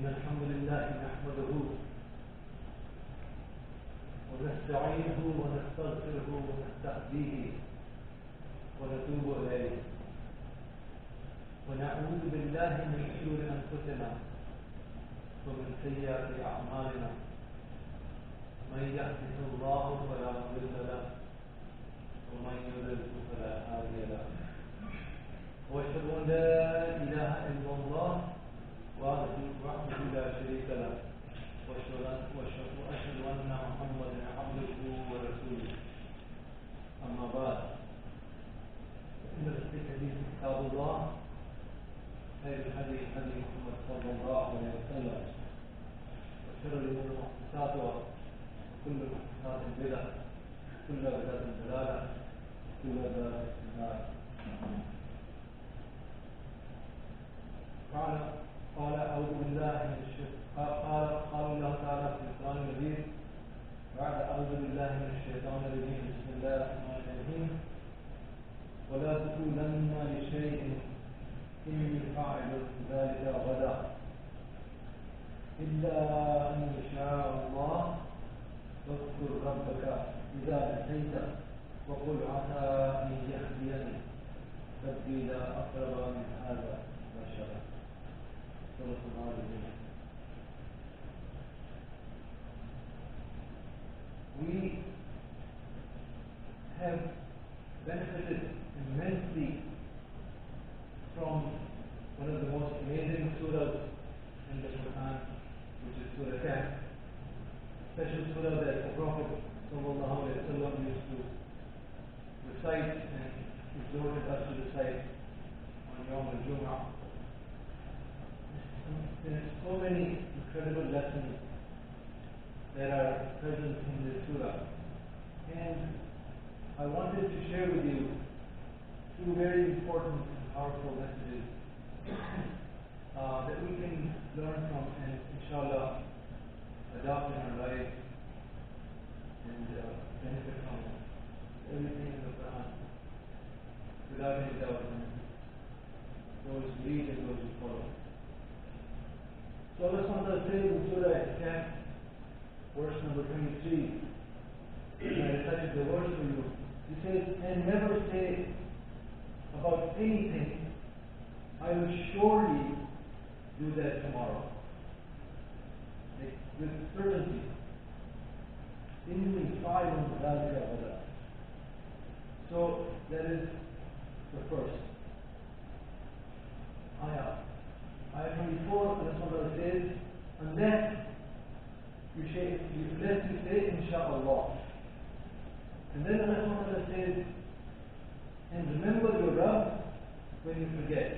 إن الحمد لله نحمده ونستعينه ونستغفره ونستهديه ونتوب إليه ونعوذ بالله من شرور أنفسنا ومن سيئات أعمالنا من يهده الله فلا مضل له ومن يضلل فلا هادي له وأشهد أن لا إله إلا الله وحده لا شريك له وأشهد أن محمدا عبده ورسوله أما بعد فإن الحديث كتاب الله خير الحديث هدي محمد صلى الله عليه وسلم وشر الأمور محدثاتها وكل محدثات بدعة وكل بدعة ضلالة وكل ضلالة في النار. قال أعوذ بالله من الشيطان قال الله تعالى في القرآن الكريم بعد أعوذ بالله من الشيطان الرجيم بسم الله الرحمن الرحيم ولا تقولن لشيء إني فاعل ذلك غدا إلا أن يشاء الله واذكر ربك إذا نسيت وقل عسى أن يهديني ربي لا أقرب من هذا بشرا. We have benefited immensely from one of the most amazing surahs in the Quran, which is Surah Kahf, special surah that the Prophet ﷺ used to recite and exhorted us to recite on Yawm al-Jum'ah. There are so many incredible lessons that are present in this surah, and I wanted to share with you two very important and powerful messages that we can learn from and inshallah adopt in our life and benefit from everything in the Quran without any doubt, those who read and those who follow. So Allah SWT says in Surah Kahf, verse number 23, and I recited the verse for you. He says, and never say about anything, I will surely do that tomorrow. Like, with certainty. Inni fa'ilun dhalika ghadan. So that is the first ayah. Ayah 24, Allah says, unless you say Insha'Allah. And then Allah says, and remember your Rabb when you forget.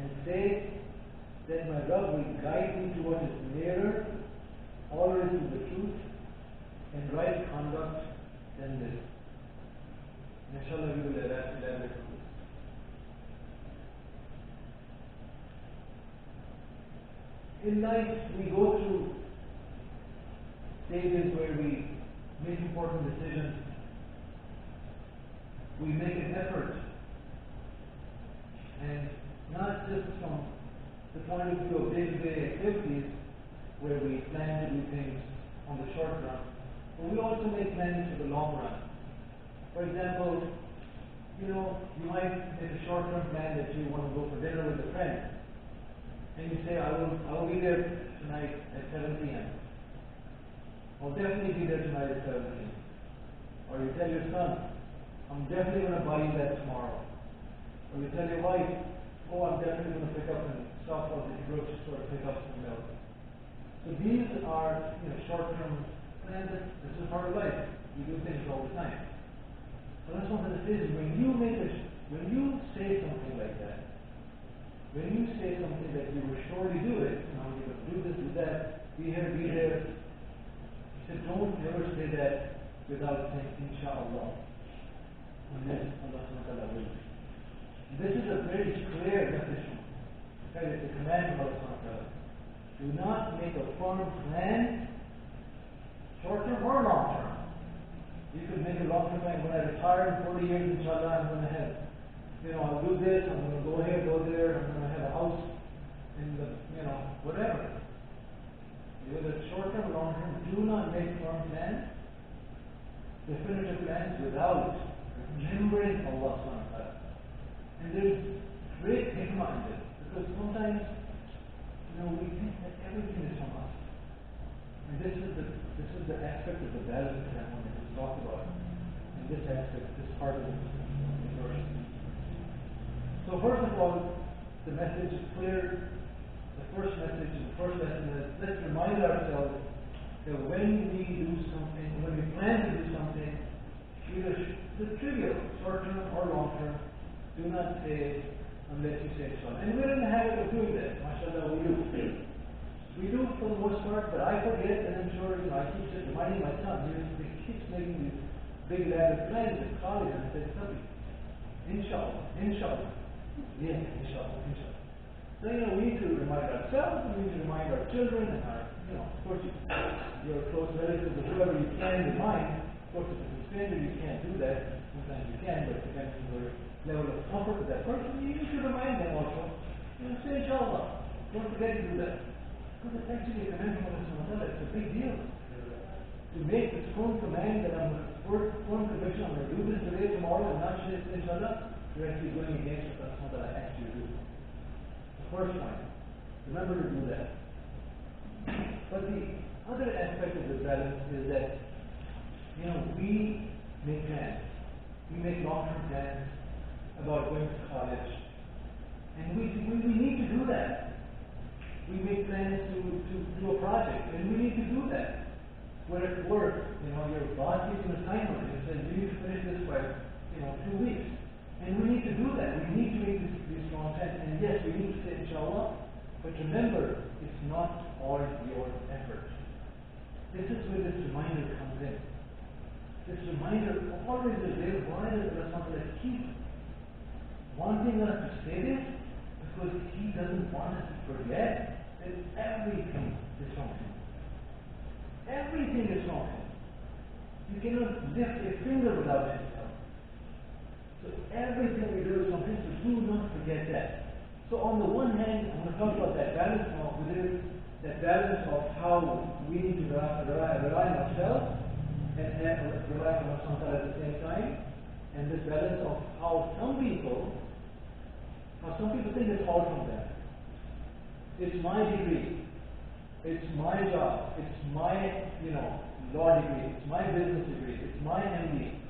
And say that my Rabb will guide me to what is nearer, always to the truth, and right conduct than this. And inshallah we will elaborate on this. In life, we go through stages where we make important decisions. We make an effort, and not just from the point of view of day-to-day activities, where we plan to do things on the short run, but we also make plans for the long run. For example, you might make a short-term plan that you want to go for dinner with a friend. And you say, I will be there tonight at 7 p.m. I'll definitely be there tonight at 7 p.m. Or you tell your son, I'm definitely going to buy you that tomorrow. Or you tell your wife, I'm definitely going to pick up and stop at the grocery store to pick up some milk. So these are short-term plans. This is part of life. We do things all the time. But that's what this is. When you say something like that, when you say something that you will surely do it, you're going to do this, do that, be here, be there, he said, don't ever say that without saying, Insha'Allah. Unless Allah SWT will. This is a very clear definition. In fact, it's a command from Allah SWT. Do not make a firm plan, short term or long term. You could make a long term plan. When I retire in 40 years, Inshallah, I'm going to have I'll do this, I'm going to go here, go there, I'm going to have a house in the, whatever. Whether it's short term or long term, do not make firm plans, definitive plans without remembering Allah subhanahu wa ta'ala. And there's great hikmah in this, because sometimes, we think that everything is from us. And this is the aspect of the balance that I wanted to talk about. And this aspect, this part of the verse. So first of all, the message is clear. The first message, the first lesson is, let's remind ourselves that when we do something, when we plan to do something, either the trivial, short term or long term, do not say unless you say Innshallah. And we're in the habit of doing that. MashaAllah, we do. We do for the most part, but I forget, and I'm sure I keep just reminding my son. He keeps making these big elaborate plans at college, and I say, Sabi, Innshallah, Innshallah. Yes, Innshallah, Innshallah. So, we need to remind ourselves, we need to remind our children, and our, of course, your close relatives, or whoever you can remind. Of course, if it's a stranger, you can't do that. Sometimes you can, but it depends on your level of comfort with that person. You need to remind them also. Say Inshallah. Don't forget to do that. Because it's actually a command from Allah. It's a big deal. To make this firm command that I'm firm conviction, I'm going to do this today, tomorrow, and not say Inshallah, you're actually going against what Allah asked you to do. The first point. Remember to do that. But the other aspect of the balance is that, we make plans. We make long-term plans about going to college. And we need to do that. We make plans to do a project, and we need to do that. Where at work, your boss gives an assignment and says, you need to finish this by, 2 weeks. And we need to do that. We need to make these strong plans. And yes, we need to say Inshallah, but remember, it's not all your effort. This is where this reminder comes in. This reminder always is there. Why does Allah keep wanting us to say this? Because He doesn't want us to forget that everything is from Him. Everything is from Him. You cannot lift a finger without His help. So everything we do is from Him, so do not forget that. So on the one hand, I'm going to talk about that balance now, within that balance of how we need to rely on ourselves and rely on Allah at the same time, and this balance of how some people think it's all from them. It's my degree, it's my job, it's my law degree, it's my business degree, it's my MBA,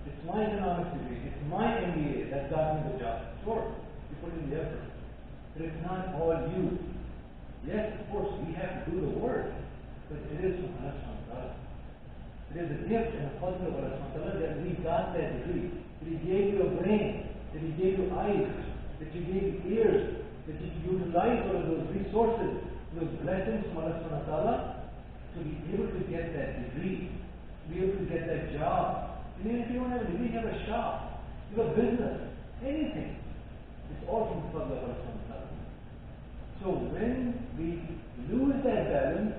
it's my economics degree, it's my MBA that got me the job. Sure, you put in the effort, but it's not all you. Yes, of course, we have to do the work, but it is from Allah. It is a gift and a fadl of Allah that we got that degree, that He gave you a brain, that He gave you eyes, that He gave you ears, that you utilize all of those resources, those blessings from Allah to be able to get that degree, to be able to get that job. And even if you don't have a degree, you have a shop, you have a business, anything. It's all from the fadl of Allah. So when we lose that balance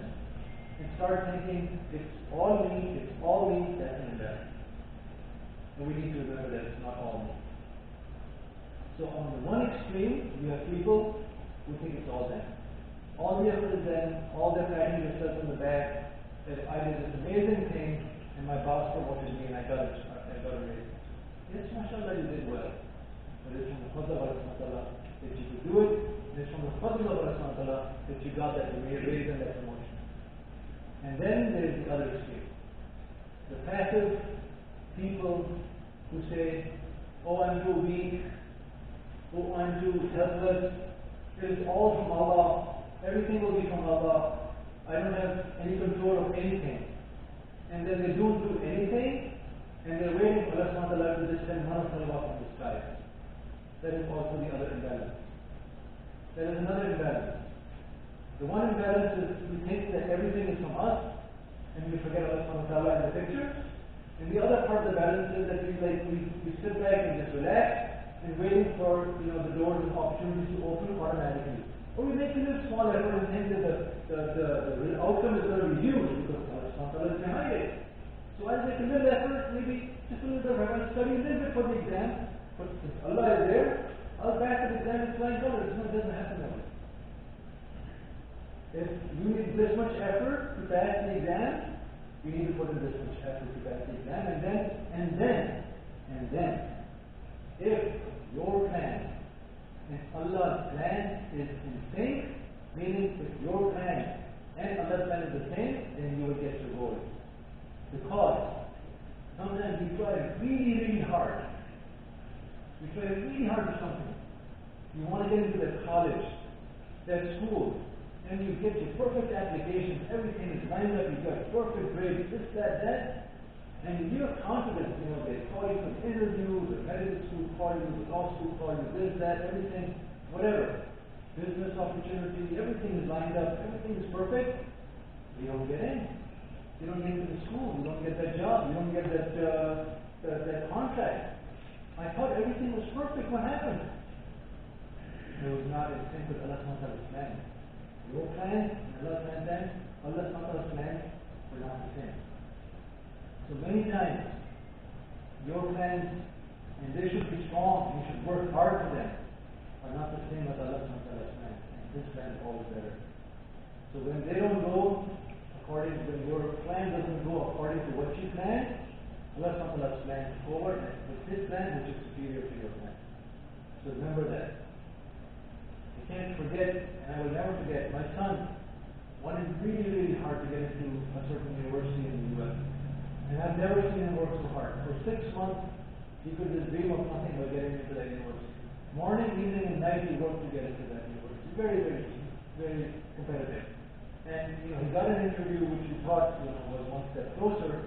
and start thinking it's all me, that's an imbalance. And we need to remember that it's not all me. So on the one extreme, you have people who think it's all them. All the effort is them, all they're patting themselves on the back, that I did this amazing thing and my boss promoted me and I got a raise. Yes, mashallah, you did well. But it's from the fadl of Allah that you could do it, and it's from the fadl of Allah that you got that raise and that promotion. And then there is the other extreme. The passive people who say, oh, I'm too weak, oh, I'm too helpless, it is all from Allah, everything will be from Allah, I don't have any control of anything. And then they don't do anything, and they're waiting for Allah to just send one of them from the sky. That is also the other imbalance. There is another imbalance. The one imbalance is we think that everything is from us, and we forget Allah in the picture. And the other part of the balance is that we sit back and just relax and waiting for the doors and opportunities to open automatically. Or we make a little small effort and think that the outcome is going to be huge because Allah is behind it. So I'll make a little effort, maybe just a little bit of effort, study a little bit for the exam. But if Allah is there, I'll pass the exam in flying colors. It doesn't happen that way. this much effort to pass the exam, you need to put in this much effort to pass the exam, and then, if your plan and Allah's plan is in sync, meaning if your plan and Allah's plan is the same, then you will get your goal. Because sometimes we try really, really hard. We try really hard for something. You want to get into that college, that school, and you get your perfect applications, everything is lined up, you've got perfect grades, this, that, and you're confident, they call you for the interview, the medical school call you, the law school call you, this, that, everything, whatever. Business opportunity, everything is lined up, everything is perfect. You don't get in. You don't get into the school, you don't get that job, you don't get that contract. I thought everything was perfect, what happened? It was not as simple as Allah Ta'ala's plan. Your plan and Allah's plan, Allah Ta'ala's plan were not the same. So many times, your plans, and they should be strong, you should work hard for them, are not the same as Allah Ta'ala's plan. And this plan is always better. So when they don't go when your plan doesn't go according to what you planned, Allah Ta'ala's plan forward with His plan which is superior to your plan. So remember that. You can't forget, and I will never forget, my son wanted really, really hard to get into a certain university in the U.S. And I've never seen him work so hard. For 6 months, he could just dream of nothing but getting into that university. Morning, evening, and night he worked to get into that university. Very, very, very competitive. And he got an interview which he thought was one step closer,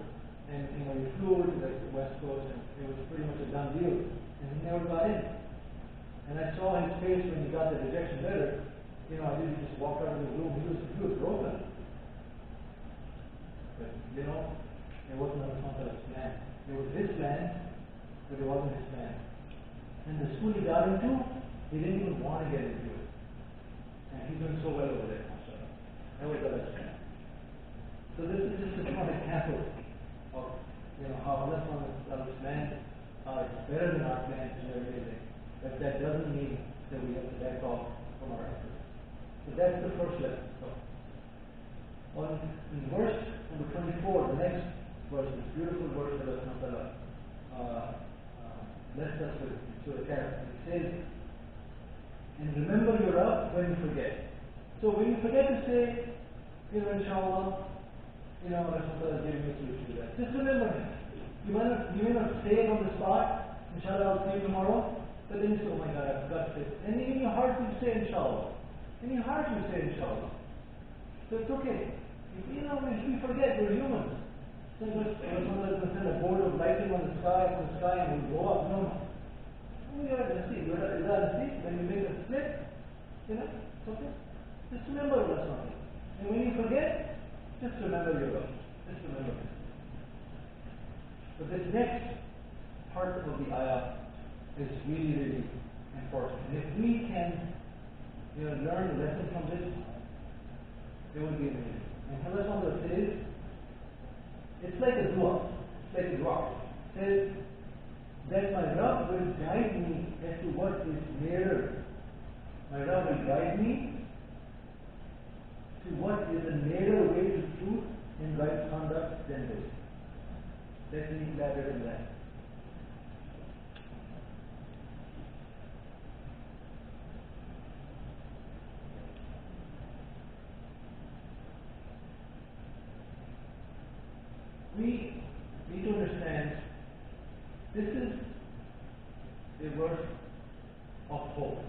and he flew to the West Coast, and it was pretty much a done deal. And he never got in. And I saw his face when he got the rejection letter. I didn't just walk out of the room. He was broken. But it wasn't Allah's plan. It was His plan, but it wasn't His plan. And the school he got into, he didn't even want to get into it. And he's doing so well over there. That was Allah's plan. So this is just a small example of how Allah's plan are better than our plans and everything. But that doesn't mean that we have to back off from our efforts. So that's the first lesson. So in verse number 24, the next verse, this beautiful verse that Allah blessed us with Surah Kahf. It says, and remember your Rabb when you forget. So when you forget to say, Innshallah, Rasulullah is giving you a solution to that. Just remember it. You may not say it on the spot, Inshallah I'll see you tomorrow, but then you say, oh my God, I forgot to say it. And in your heart you say Inshallah. In your heart you say Inshallah. So it's okay. We forget, we're humans. So Rasulullah is going to send a board of lightning on the sky and we'll go up. No. We are the sea. Is that a sea? When you make a split, it's okay. Just remember Allah something. And when you forget, just remember your Lord. Just remember Him. So this next part of the ayah is really, really important. And if we can learn a lesson from this, it will be amazing. And Allah says, it's like a dua. It's like a dua. It says that my Rabb will guide me as to what is nearer. My Rabb will guide me to what is a nearer way to truth and right conduct than this. Let me elaborate on that. We need to understand this is a verse of hope.